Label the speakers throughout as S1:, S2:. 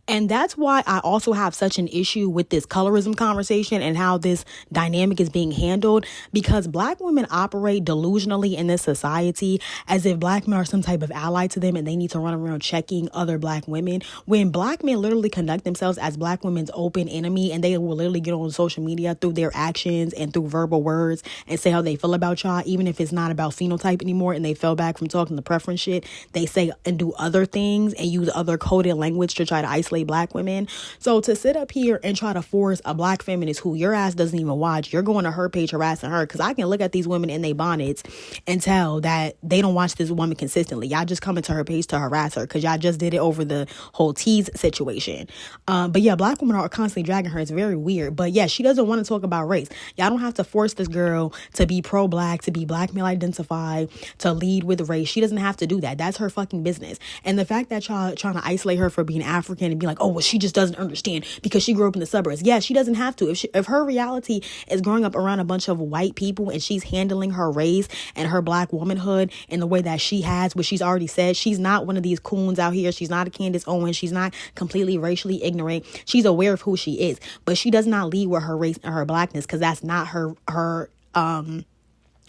S1: And that's why I also have such an issue with this colorism conversation and how this dynamic is being handled, because Black women operate delusionally in this society as if Black men are some type of ally to them and they need to run around checking other Black women, when Black men literally conduct themselves as Black women's open enemy, and they will literally get on social media through their actions and through verbal words and say how they feel about y'all, even if it's not about phenotype anymore and they fell back from talking the preference shit. They say and do other things and use other coded language to try to isolate Black women. So to sit up here and try to force a Black feminist who your ass doesn't even watch, you're going to her page harassing her, because I can look at these women in their bonnets and tell that they don't watch this woman consistently. Y'all just come into her page to harass her because y'all just did it over the whole tease situation. But yeah, Black women are constantly dragging her. It's very weird. But yeah, she doesn't want to talk about race. Y'all don't have to force this girl to be pro-Black, to be Black male identified, to lead with race. She doesn't have to do that. That's her fucking business. And the fact that y'all trying to isolate her for being African and be like, oh, well, she just doesn't understand because she grew up in the suburbs. Yeah, she doesn't have to. If her reality is growing up around a bunch of white people and she's handling her race and her Black womanhood in the way that she has, which she's already said, she's not one of these coons out here. She's not a Candace Owens. She's not completely racially ignorant. She's aware of who she is, but she does not lead with her race and her Blackness, because that's not her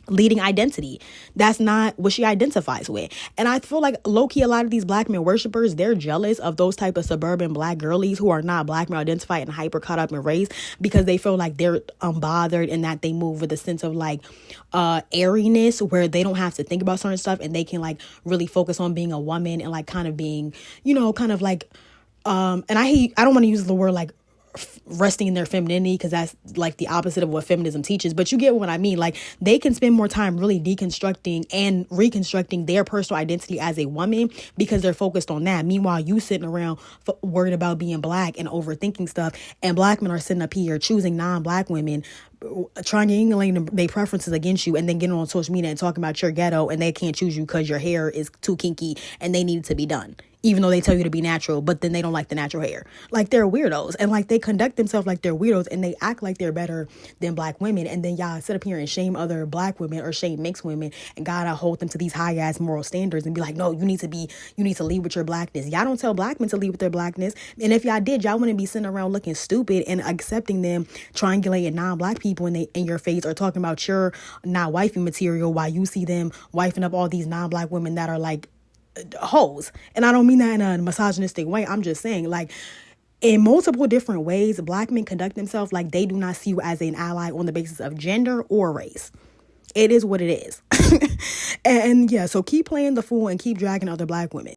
S1: leading identity. That's not what she identifies with. And I feel like low-key a lot of these Black men worshipers, they're jealous of those type of suburban Black girlies who are not Black male identified and hyper caught up in race, because they feel like they're unbothered and that they move with a sense of like airiness, where they don't have to think about certain stuff and they can like really focus on being a woman and like kind of being, you know, kind of like and I don't want to use the word like resting in their femininity, because that's like the opposite of what feminism teaches, but you get what I mean. Like, they can spend more time really deconstructing and reconstructing their personal identity as a woman because they're focused on that. Meanwhile, you sitting around worried about being Black and overthinking stuff, and Black men are sitting up here choosing non-Black women, triangulating their preferences against you, and then getting on social media and talking about your ghetto, and they can't choose you because your hair is too kinky and they need it to be done, even though they tell you to be natural, but then they don't like the natural hair. Like, they're weirdos, and like they conduct themselves like they're weirdos, and they act like they're better than Black women, and then y'all sit up here and shame other Black women or shame mixed women and gotta hold them to these high ass moral standards and be like, no, you need to lead with your Blackness. Y'all don't tell Black men to lead with their Blackness, and if y'all did, y'all wouldn't be sitting around looking stupid and accepting them triangulating non-Black people in your face, or talking about you're not wifey material while you see them wifing up all these non-Black women that are like hoes. And I don't mean that in a misogynistic way. I'm just saying, like, in multiple different ways, Black men conduct themselves like they do not see you as an ally on the basis of gender or race. It is what it is. And yeah, so keep playing the fool and keep dragging other Black women.